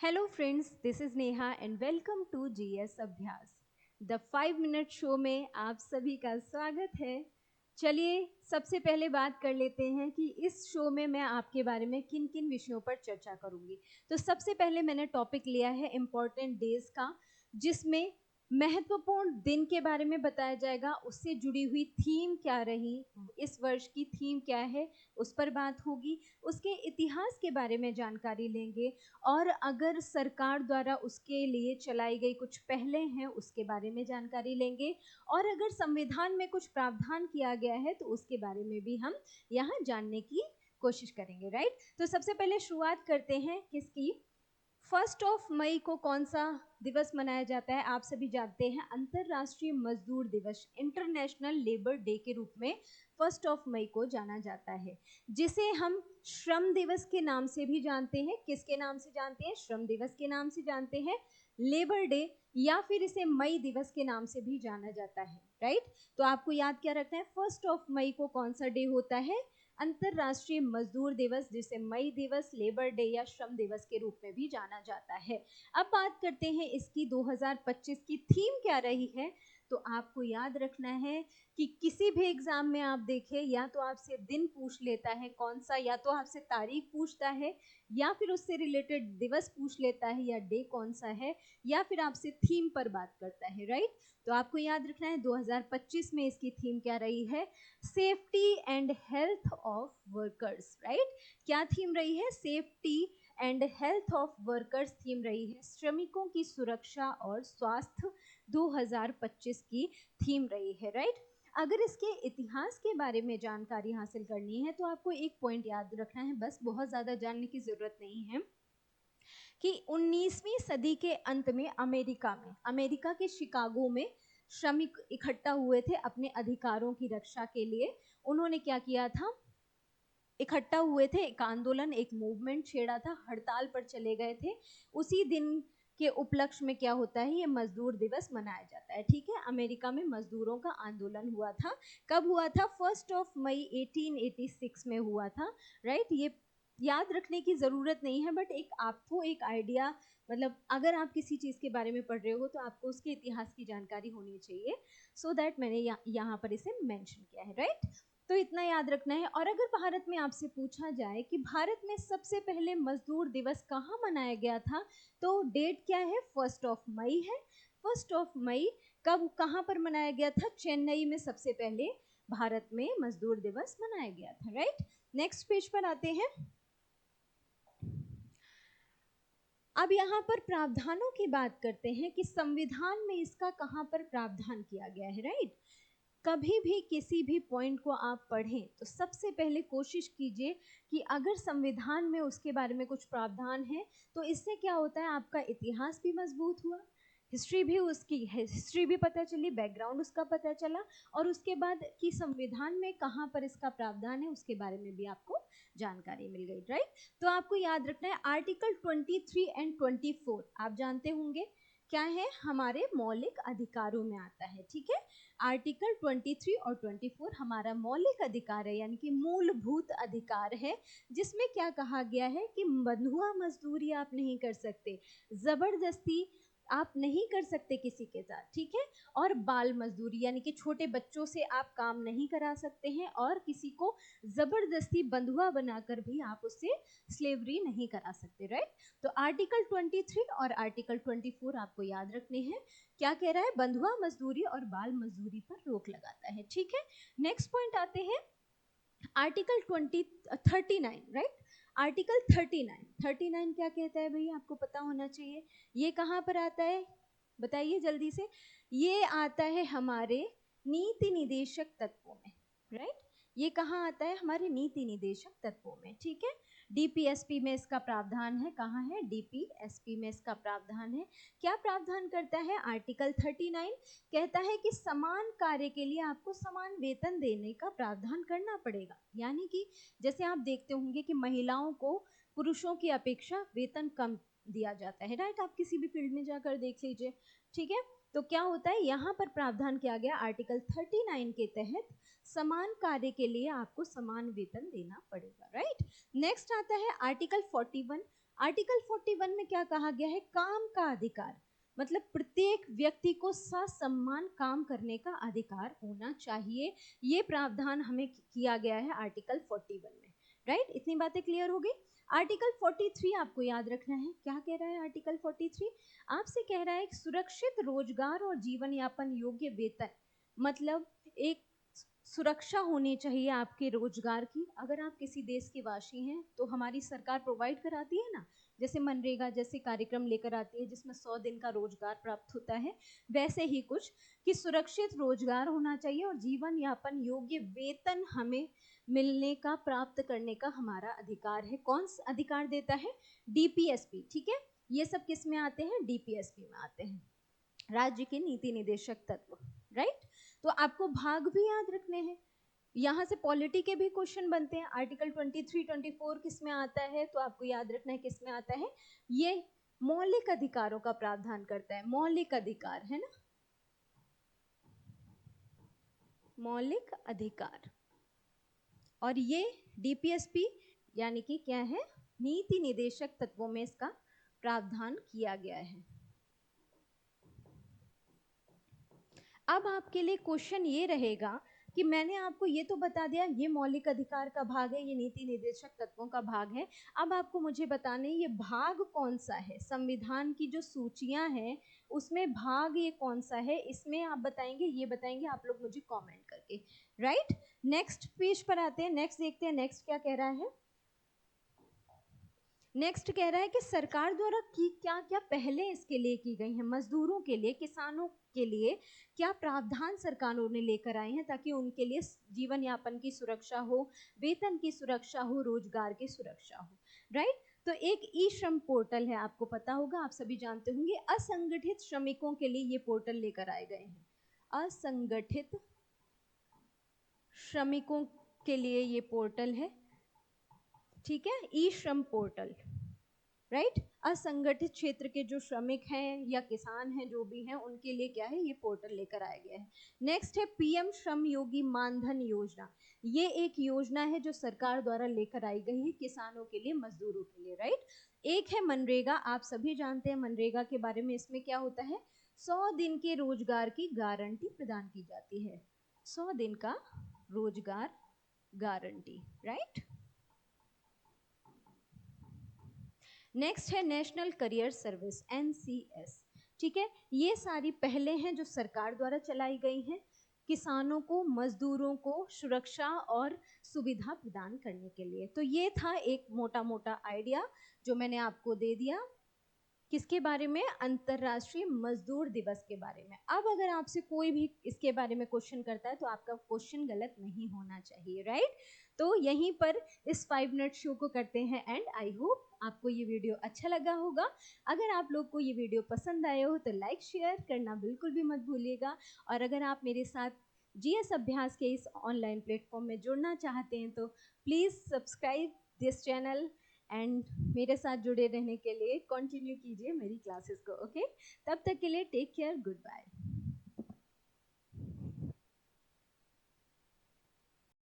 Hello friends, this is Neha and welcome to GS Abhyas the 5 minute show में आप सभी का स्वागत है। चलिए सबसे पहले बात कर लेते हैं कि इस शो में मैं आपके बारे में किन किन विषयों पर चर्चा करूंगी। तो सबसे पहले मैंने टॉपिक लिया है इम्पोर्टेंट डेज का, जिसमें महत्वपूर्ण दिन के बारे में बताया जाएगा, उससे जुड़ी हुई थीम क्या रही, इस वर्ष की थीम क्या है उस पर बात होगी। उसके इतिहास के बारे में जानकारी लेंगे और अगर सरकार द्वारा उसके लिए चलाई गई कुछ पहले हैं उसके बारे में जानकारी लेंगे, और अगर संविधान में कुछ प्रावधान किया गया है तो उसके बारे में भी हम यहाँ जानने की कोशिश करेंगे। राइट, तो सबसे पहले शुरुआत करते हैं किसकी। 1 मई को कौन सा दिवस मनाया जाता है? आप सभी जानते हैं, अंतरराष्ट्रीय मजदूर दिवस, इंटरनेशनल लेबर डे के रूप में 1 मई को जाना जाता है, जिसे हम श्रम दिवस के नाम से भी जानते हैं। किसके नाम से जानते हैं? श्रम दिवस के नाम से जानते हैं, लेबर डे, या फिर इसे मई दिवस के नाम से भी जाना जाता है। राइट, तो आपको याद क्या रखना है, 1 मई को कौन सा डे होता है? अंतरराष्ट्रीय मजदूर दिवस, जिसे मई दिवस, लेबर डे या श्रम दिवस के रूप में भी जाना जाता है। अब बात करते हैं इसकी 2025 की थीम क्या रही है। तो आपको याद रखना है कि किसी भी एग्जाम में आप देखें, या तो आपसे दिन पूछ लेता है कौन सा, या तो आपसे तारीख पूछता है, या फिर उससे रिलेटेड दिवस पूछ लेता है या डे कौन सा है, या फिर आपसे थीम पर बात करता है। राइट, तो आपको याद रखना है 2025 में इसकी थीम क्या रही है? Safety and health of workers. Right, क्या थीम रही है? Safety and health of workers theme रही है, श्रमिकों की सुरक्षा और स्वास्थ्य 2025 की थीम रही है। राइट, अगर इसके इतिहास के बारे में जानकारी हासिल करनी है तो आपको एक पॉइंट याद रखना है, बस बहुत ज़्यादा जानने की ज़रूरत नहीं है, कि 19वीं सदी के अंत में अमेरिका के शिकागो में श्रमिक इकट्ठा हुए थे अपने अधिकारों की रक्षा के लिए। उन्होंने क्या किया था? इकट्ठा हुए थे, एक आंदोलन, एक मूवमेंट छेड़ा था, हड़ताल पर चले गए थे। उसी दिन के उपलक्ष्य में क्या होता है, ये मजदूर दिवस मनाया जाता है। ठीक है, अमेरिका में मजदूरों का आंदोलन हुआ था। कब हुआ था? 1 मई 1886 में हुआ था। राइट, ये याद रखने की ज़रूरत नहीं है, बट एक आपको एक आइडिया, मतलब अगर आप किसी चीज़ के बारे में पढ़ रहे हो तो आपको उसके इतिहास की जानकारी होनी चाहिए। सो दैट मैंने यहाँ पर इसे मेंशन किया है। राइट, तो इतना याद रखना है। और अगर भारत में आपसे पूछा जाए कि भारत में सबसे पहले मजदूर दिवस कहाँ मनाया गया था, तो डेट क्या है? 1 मई है। 1 मई कब, कहाँ पर मनाया गया था? चेन्नई में सबसे पहले भारत में मजदूर दिवस मनाया गया था। राइट, नेक्स्ट पेज पर आते हैं। अब यहाँ पर प्रावधानों की बात करते हैं कि संविधान में इसका कहाँ पर प्रावधान किया गया है। राइट, कभी भी किसी भी पॉइंट को आप पढ़ें तो सबसे पहले कोशिश कीजिए कि अगर संविधान में उसके बारे में कुछ प्रावधान है तो इससे क्या होता है, आपका इतिहास भी मजबूत हुआ, हिस्ट्री भी पता चली, बैकग्राउंड उसका पता चला, और उसके बाद कि संविधान में कहाँ पर इसका प्रावधान है उसके बारे में भी आपको जानकारी मिल गई। राइट, तो आपको याद रखना है आर्टिकल 23 एंड 24 आप जानते होंगे क्या है, हमारे मौलिक अधिकारों में आता है। ठीक है, आर्टिकल 23 और 24 हमारा मौलिक अधिकार है, यानी कि मूलभूत अधिकार है, जिसमें क्या कहा गया है कि बंधुआ मजदूरी आप नहीं कर सकते, जबरदस्ती आप नहीं कर सकते किसी के साथ। ठीक है, और बाल मजदूरी यानी कि छोटे बच्चों से आप काम नहीं करा सकते हैं, और किसी को जबरदस्ती बंधुआ बनाकर भी आप उससे स्लेवरी नहीं करा सकते। राइट, तो आर्टिकल 23 और आर्टिकल 24 आपको याद रखने हैं। क्या कह रहा है? बंधुआ मजदूरी और बाल मजदूरी पर रोक लगाता है। ठीक है, नेक्स्ट पॉइंट आते हैं आर्टिकल 39। राइट, आर्टिकल 39 क्या कहता है भैया? आपको पता होना चाहिए। ये कहाँ पर आता है, बताइए जल्दी से। ये आता है हमारे नीति निदेशक तत्वों में। राइट, ये कहाँ आता है? हमारे नीति निदेशक तत्वों में। ठीक है, डीपीएसपी में इसका प्रावधान है। कहाँ है? डीपीएसपी में इसका प्रावधान है। क्या प्रावधान करता है? आर्टिकल 39 कहता है कि समान कार्य के लिए आपको समान वेतन देने का प्रावधान करना पड़ेगा। यानी कि जैसे आप देखते होंगे कि महिलाओं को पुरुषों की अपेक्षा वेतन कम दिया जाता है। राइट, आप किसी भी फील्ड में जाकर देख लीजिए। ठीक है, तो क्या होता है, यहाँ पर प्रावधान किया गया आर्टिकल 39 के तहत समान कार्य के लिए आपको समान वेतन देना पड़ेगा। राइट, नेक्स्ट आता है आर्टिकल 41। आर्टिकल 41 में क्या कहा गया है? काम का अधिकार, मतलब प्रत्येक व्यक्ति को ससम्मान काम करने का अधिकार होना चाहिए। ये प्रावधान हमें किया गया है आर्टिकल 41 में, राइट? इतनी बातें क्लियर हो गई। आर्टिकल 43 आपको याद रखना है। क्या कह रहा है आर्टिकल 43? आपसे कह रहा है सुरक्षित रोजगार और जीवन यापन योग्य वेतन, मतलब एक सुरक्षा होनी चाहिए आपके रोजगार की। अगर आप किसी देश के वासी हैं तो हमारी सरकार प्रोवाइड कराती है ना, जैसे मनरेगा जैसे कार्यक्रम लेकर आती है जिसमें 100 दिन का रोजगार प्राप्त होता है, वैसे ही कुछ कि सुरक्षित रोजगार होना चाहिए और जीवन यापन योग्य वेतन हमें मिलने का, प्राप्त करने का हमारा अधिकार है। कौन सा अधिकार देता है? डीपीएसपी, ठीक है? ये सब किस में आते हैं? डीपीएसपी में आते हैं, राज्य के नीति निदेशक तत्व, राइट? तो आपको भाग भी याद रखने हैं। यहाँ से पॉलिटी के भी क्वेश्चन बनते हैं। आर्टिकल 23, 24 किस में आता है? तो आपको याद रखना है किस में आता है। ये मौलिक अधिकारों का प्रावधान करता है, मौलिक अधिकार है ना, मौलिक अधिकार। और ये डीपीएसपी यानी कि क्या है? नीति निदेशक तत्वों में इसका प्रावधान किया गया है। अब आपके लिए क्वेश्चन ये रहेगा कि मैंने आपको ये तो बता दिया ये मौलिक अधिकार का भाग है, ये नीति निर्देशक तत्वों का भाग है। अब आपको मुझे बताने ये भाग कौन सा है? संविधान की जो सूचियां हैं उसमें भाग ये कौन सा है, इसमें आप बताएंगे, ये बताएंगे आप लोग मुझे कमेंट करके, राइट? नेक्स्ट पेज पर आते हैं, नेक्स्ट देखते हैं, नेक्स्ट क्या कह रहा है। नेक्स्ट कह रहा है कि सरकार द्वारा की क्या क्या पहले इसके लिए की गई हैं, मजदूरों के लिए, किसानों के लिए क्या प्रावधान सरकारों ने लेकर आए हैं ताकि उनके लिए जीवन यापन की सुरक्षा हो, वेतन की सुरक्षा हो, रोजगार की सुरक्षा हो, राइट? तो एक ई श्रम पोर्टल है, आपको पता होगा, आप सभी जानते होंगे। असंगठित श्रमिकों के लिए ये पोर्टल लेकर आए गए हैं, असंगठित श्रमिकों के लिए ये पोर्टल है, ठीक है? ई श्रम पोर्टल, राइट? असंगठित क्षेत्र के जो श्रमिक हैं या किसान हैं जो भी हैं उनके लिए क्या है? ये पोर्टल लेकर आया गया है। नेक्स्ट है पीएम श्रम योगी मानधन योजना। ये एक योजना है जो सरकार द्वारा लेकर आई गई है किसानों के लिए, मजदूरों के लिए, राइट? एक है मनरेगा, आप सभी जानते हैं मनरेगा के बारे में। इसमें क्या होता है? 100 दिन के रोजगार की गारंटी प्रदान की जाती है, 100 दिन का रोजगार गारंटी, राइट? नेक्स्ट है नेशनल करियर सर्विस, एनसीएस, ठीक है? ये सारी पहले हैं जो सरकार द्वारा चलाई गई हैं किसानों को, मजदूरों को सुरक्षा और सुविधा प्रदान करने के लिए। तो ये था एक मोटा मोटा आइडिया जो मैंने आपको दे दिया, किसके बारे में? अंतरराष्ट्रीय मजदूर दिवस के बारे में। अब अगर आपसे कोई भी इसके बारे में क्वेश्चन करता है तो आपका क्वेश्चन गलत नहीं होना चाहिए, राइट? तो यहीं पर इस 5 मिनट शो को करते हैं एंड आई होप आपको ये वीडियो अच्छा लगा होगा। अगर आप लोग को ये वीडियो पसंद आया हो तो लाइक शेयर करना बिल्कुल भी मत भूलिएगा। और अगर आप मेरे साथ जीएस अभ्यास के इस ऑनलाइन प्लेटफॉर्म में जुड़ना चाहते हैं तो please subscribe this channel and मेरे साथ जुड़े रहने के लिए कंटिन्यू कीजिए मेरी क्लासेस को, ओके? तब तक के लिए टेक केयर, गुड बाय।